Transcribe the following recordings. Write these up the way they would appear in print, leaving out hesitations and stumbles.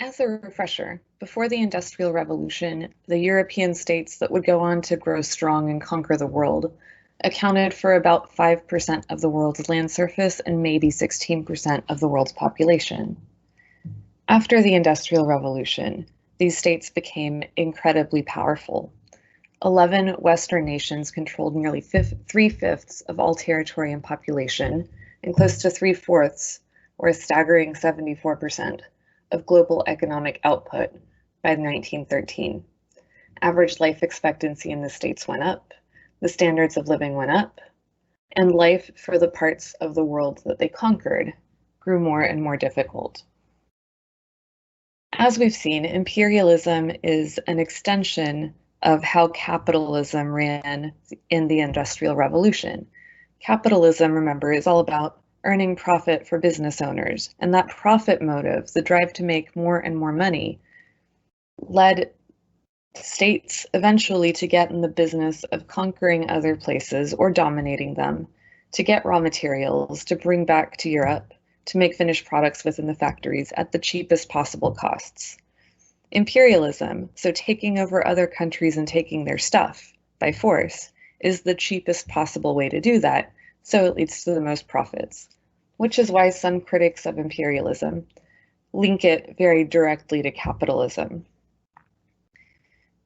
As a refresher, before the Industrial Revolution, the European states that would go on to grow strong and conquer the world accounted for about 5% of the world's land surface and maybe 16% of the world's population. After the Industrial Revolution, these states became incredibly powerful. 11 Western nations controlled nearly 3/5 of all territory and population, and close to 3/4, or a staggering 74%, of global economic output by 1913. Average life expectancy in the states went up, the standards of living went up, and life for the parts of the world that they conquered grew more and more difficult. As we've seen, imperialism is an extension of how capitalism ran in the Industrial Revolution. Capitalism, remember, is all about earning profit for business owners, and that profit motive, the drive to make more and more money, led states eventually to get in the business of conquering other places or dominating them, to get raw materials, to bring back to Europe, to make finished products within the factories at the cheapest possible costs. Imperialism, so taking over other countries and taking their stuff by force, is the cheapest possible way to do that, so it leads to the most profits, which is why some critics of imperialism link it very directly to capitalism.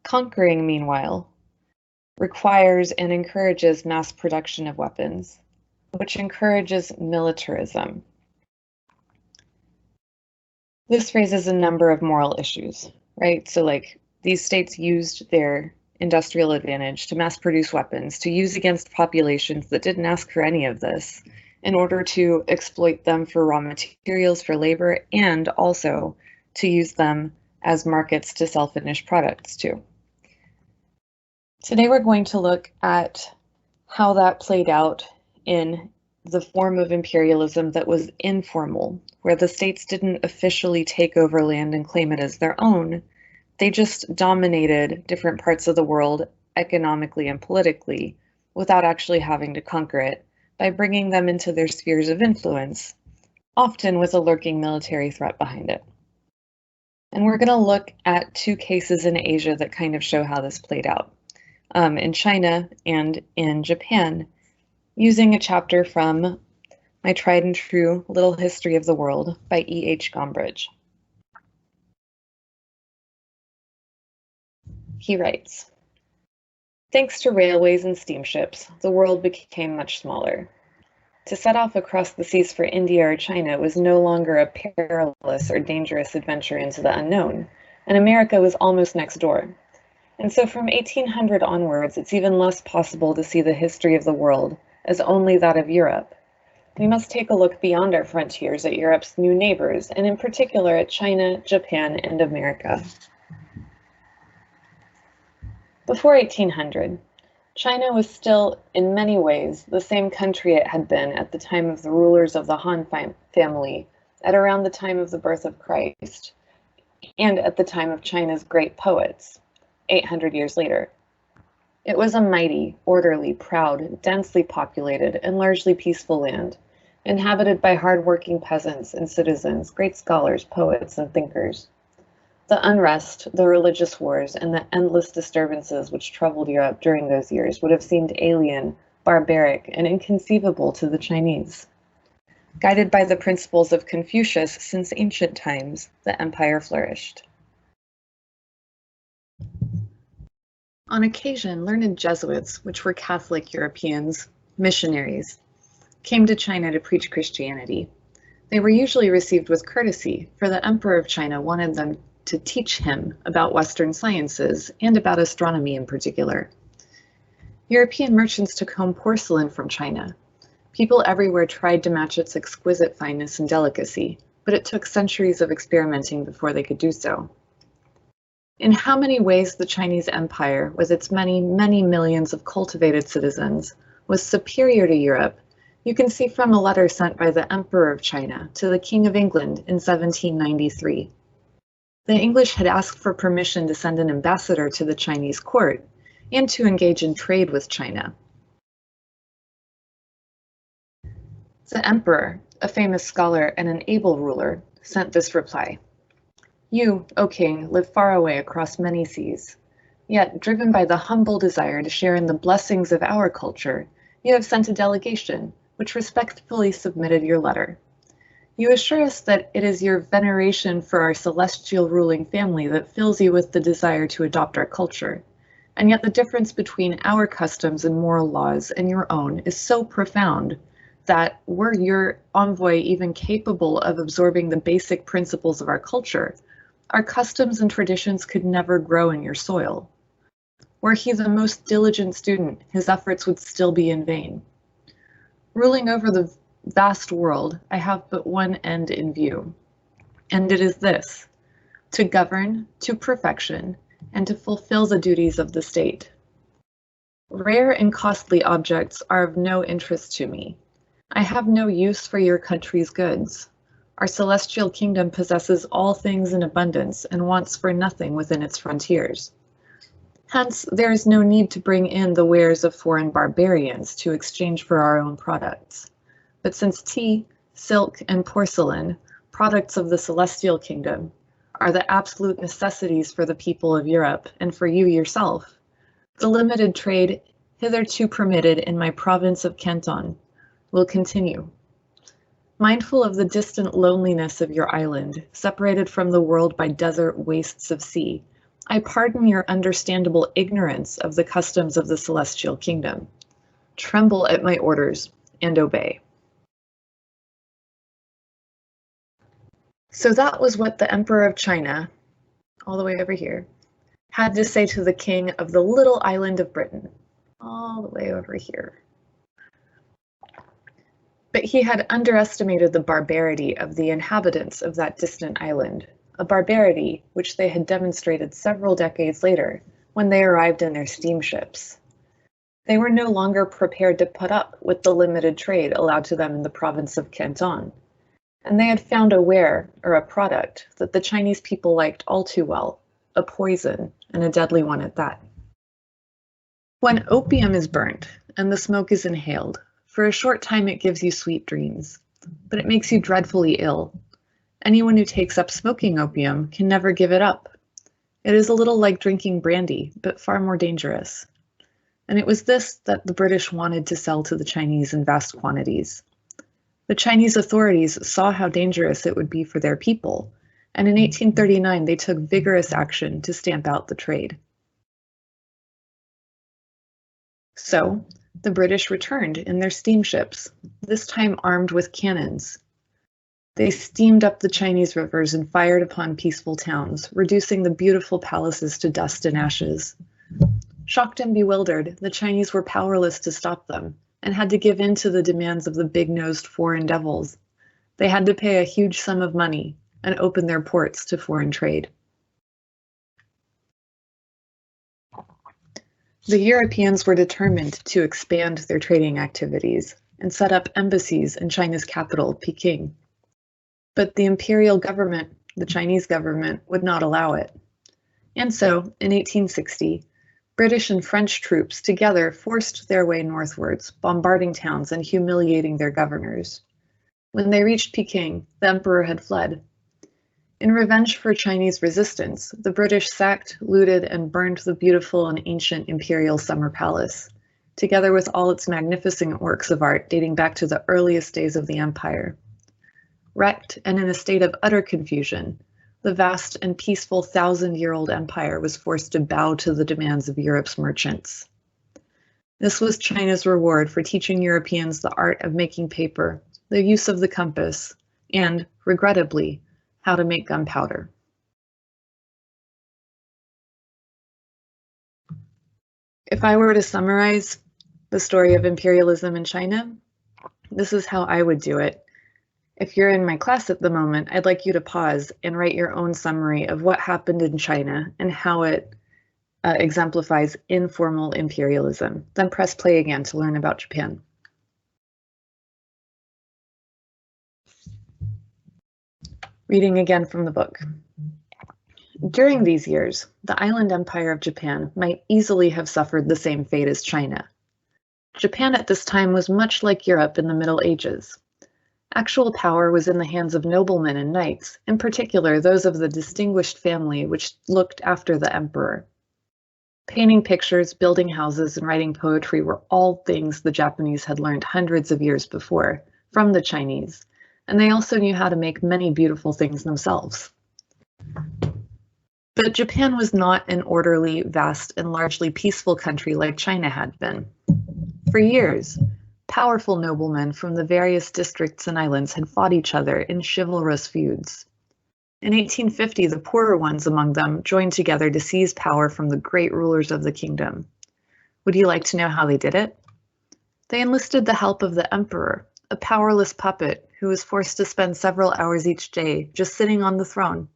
Conquering, meanwhile, requires and encourages mass production of weapons, which encourages militarism. This raises a number of moral issues, right? So like these states used their industrial advantage to mass produce weapons to use against populations that didn't ask for any of this in order to exploit them for raw materials, for labor, and also to use them as markets to sell finished products to. Today we're going to look at how that played out in the form of imperialism that was informal, where the states didn't officially take over land and claim it as their own. They just dominated different parts of the world economically and politically without actually having to conquer it by bringing them into their spheres of influence, often with a lurking military threat behind it. And we're going to look at two cases in Asia that kind of show how this played out, in China and in Japan, using a chapter from my tried and true Little History of the World by E.H. Gombrich. He writes, "Thanks to railways and steamships, the world became much smaller. To set off across the seas for India or China was no longer a perilous or dangerous adventure into the unknown, and America was almost next door. And so from 1800 onwards, it's even less possible to see the history of the world as only that of Europe. We must take a look beyond our frontiers at Europe's new neighbors, and in particular at China, Japan, and America." Before 1800, China was still, in many ways, the same country it had been at the time of the rulers of the Han family, at around the time of the birth of Christ, and at the time of China's great poets, 800 years later. It was a mighty, orderly, proud, densely populated, and largely peaceful land, inhabited by hard-working peasants and citizens, great scholars, poets, and thinkers. The unrest, the religious wars, and the endless disturbances which troubled Europe during those years would have seemed alien, barbaric, and inconceivable to the Chinese. Guided by the principles of Confucius since ancient times, the empire flourished. On occasion, learned Jesuits, which were Catholic Europeans, missionaries, came to China to preach Christianity. They were usually received with courtesy, for the Emperor of China wanted them to teach him about Western sciences and about astronomy in particular. European merchants took home porcelain from China. People everywhere tried to match its exquisite fineness and delicacy, but it took centuries of experimenting before they could do so. In how many ways the Chinese Empire, with its many, many millions of cultivated citizens, was superior to Europe, you can see from a letter sent by the Emperor of China to the King of England in 1793. The English had asked for permission to send an ambassador to the Chinese court and to engage in trade with China. The emperor, a famous scholar and an able ruler, sent this reply: You, O king, live far away across many seas. Yet, driven by the humble desire to share in the blessings of our culture, you have sent a delegation, which respectfully submitted your letter. You assure us that it is your veneration for our celestial ruling family that fills you with the desire to adopt our culture. And yet the difference between our customs and moral laws and your own is so profound that were your envoy even capable of absorbing the basic principles of our culture, our customs and traditions could never grow in your soil. Were he the most diligent student, his efforts would still be in vain. Ruling over the vast world, I have but one end in view, and it is this: to govern to perfection and to fulfill the duties of the state. Rare and costly objects are of no interest to me. I have no use for your country's goods. Our celestial kingdom possesses all things in abundance and wants for nothing within its frontiers. Hence, there is no need to bring in the wares of foreign barbarians to exchange for our own products. But since tea, silk, and porcelain, products of the celestial kingdom, are the absolute necessities for the people of Europe and for you yourself, the limited trade hitherto permitted in my province of Canton will continue. Mindful of the distant loneliness of your island, separated from the world by desert wastes of sea, I pardon your understandable ignorance of the customs of the celestial kingdom. Tremble at my orders and obey. So that was what the Emperor of China, all the way over here, had to say to the king of the little island of Britain, all the way over here. But he had underestimated the barbarity of the inhabitants of that distant island, a barbarity which they had demonstrated several decades later when they arrived in their steamships. They were no longer prepared to put up with the limited trade allowed to them in the province of Canton, and they had found a ware, or a product, that the Chinese people liked all too well, a poison, and a deadly one at that. When opium is burnt and the smoke is inhaled, for a short time it gives you sweet dreams, but it makes you dreadfully ill. Anyone who takes up smoking opium can never give it up. It is a little like drinking brandy, but far more dangerous. And it was this that the British wanted to sell to the Chinese in vast quantities. The Chinese authorities saw how dangerous it would be for their people, and in 1839 they took vigorous action to stamp out the trade. So, the British returned in their steamships, this time armed with cannons. They steamed up the Chinese rivers and fired upon peaceful towns, reducing the beautiful palaces to dust and ashes. Shocked and bewildered, the Chinese were powerless to stop them and had to give in to the demands of the big-nosed foreign devils. They had to pay a huge sum of money and open their ports to foreign trade. The Europeans were determined to expand their trading activities and set up embassies in China's capital, Peking. But the imperial government, the Chinese government, would not allow it. And so, in 1860, British and French troops together forced their way northwards, bombarding towns and humiliating their governors. When they reached Peking, the emperor had fled. In revenge for Chinese resistance, the British sacked, looted, and burned the beautiful and ancient imperial summer palace, together with all its magnificent works of art dating back to the earliest days of the empire. Wrecked and in a state of utter confusion, the vast and peaceful 1,000-year-old empire was forced to bow to the demands of Europe's merchants. This was China's reward for teaching Europeans the art of making paper, the use of the compass, and, regrettably, how to make gunpowder. If I were to summarize the story of imperialism in China, this is how I would do it. If you're in my class at the moment, I'd like you to pause and write your own summary of what happened in China and how it exemplifies informal imperialism. Then press play again to learn about Japan. Reading again from the book. During these years, the island empire of Japan might easily have suffered the same fate as China. Japan at this time was much like Europe in the Middle Ages. Actual power was in the hands of noblemen and knights, in particular those of the distinguished family which looked after the emperor. Painting pictures, building houses, and writing poetry were all things the Japanese had learned hundreds of years before from the Chinese, and they also knew how to make many beautiful things themselves. But Japan was not an orderly, vast, and largely peaceful country like China had been. For years, powerful noblemen from the various districts and islands had fought each other in chivalrous feuds. In 1850, the poorer ones among them joined together to seize power from the great rulers of the kingdom. Would you like to know how they did it? They enlisted the help of the emperor, a powerless puppet who was forced to spend several hours each day just sitting on the throne.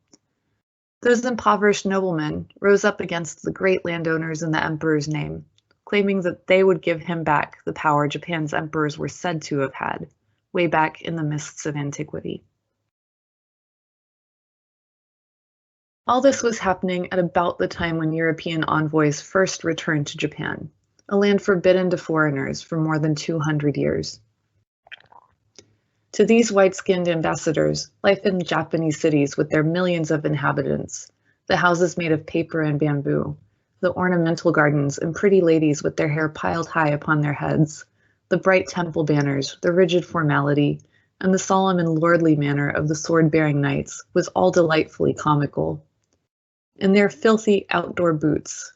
Those impoverished noblemen rose up against the great landowners in the emperor's name, claiming that they would give him back the power Japan's emperors were said to have had, way back in the mists of antiquity. All this was happening at about the time when European envoys first returned to Japan, a land forbidden to foreigners for more than 200 years. To these white-skinned ambassadors, life in Japanese cities with their millions of inhabitants, the houses made of paper and bamboo, the ornamental gardens and pretty ladies with their hair piled high upon their heads, the bright temple banners, the rigid formality, and the solemn and lordly manner of the sword-bearing knights was all delightfully comical. In their filthy outdoor boots,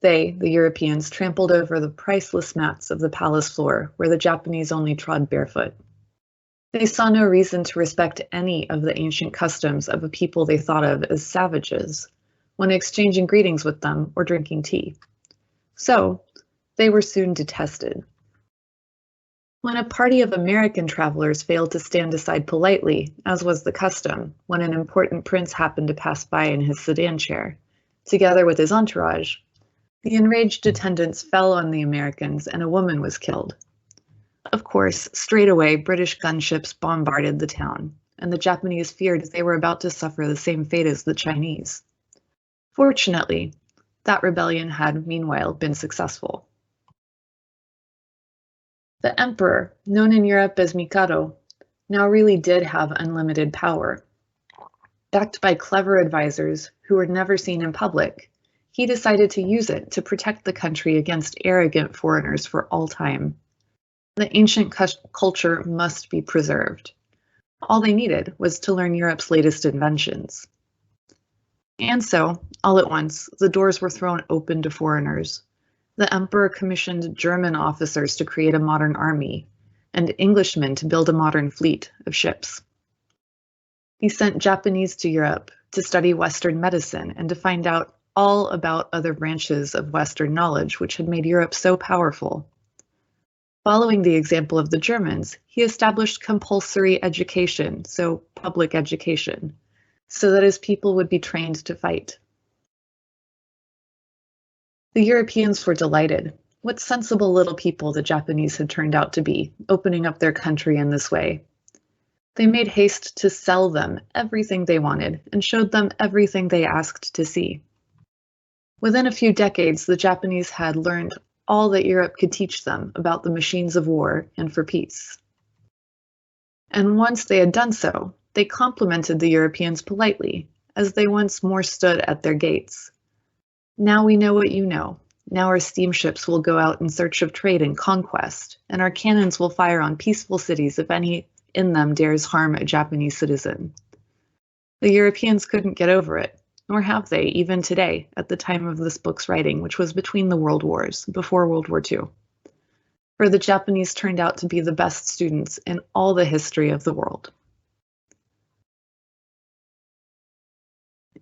they, the Europeans, trampled over the priceless mats of the palace floor where the Japanese only trod barefoot. They saw no reason to respect any of the ancient customs of a people they thought of as savages when exchanging greetings with them or drinking tea. So, they were soon detested. When a party of American travelers failed to stand aside politely, as was the custom, when an important prince happened to pass by in his sedan chair, together with his entourage, the enraged attendants fell on the Americans and a woman was killed. Of course, straight away, British gunships bombarded the town, and the Japanese feared they were about to suffer the same fate as the Chinese. Fortunately, that rebellion had meanwhile been successful. The emperor, known in Europe as Mikado, now really did have unlimited power. Backed by clever advisors who were never seen in public, he decided to use it to protect the country against arrogant foreigners for all time. The ancient culture must be preserved. All they needed was to learn Europe's latest inventions. And so, all at once, the doors were thrown open to foreigners. The emperor commissioned German officers to create a modern army, and Englishmen to build a modern fleet of ships. He sent Japanese to Europe to study Western medicine and to find out all about other branches of Western knowledge which had made Europe so powerful. Following the example of the Germans, he established compulsory education, so public education, so that his people would be trained to fight. The Europeans were delighted. What sensible little people the Japanese had turned out to be, opening up their country in this way. They made haste to sell them everything they wanted and showed them everything they asked to see. Within a few decades, the Japanese had learned all that Europe could teach them about the machines of war and for peace. And once they had done so, they complimented the Europeans politely, as they once more stood at their gates. Now we know what you know. Now our steamships will go out in search of trade and conquest, and our cannons will fire on peaceful cities if any in them dares harm a Japanese citizen. The Europeans couldn't get over it, nor have they, even today, at the time of this book's writing, which was between the World Wars, before World War II. For the Japanese turned out to be the best students in all the history of the world.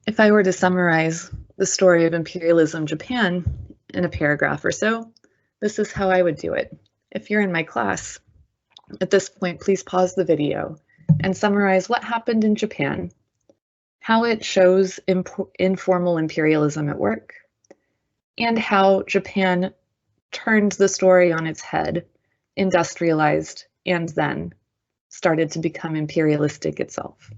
If I were to summarize the story of imperialism Japan in a paragraph or so, this is how I would do it. If you're in my class, at this point, please pause the video and summarize what happened in Japan, how it shows informal imperialism at work, and how Japan turned the story on its head, industrialized, and then started to become imperialistic itself.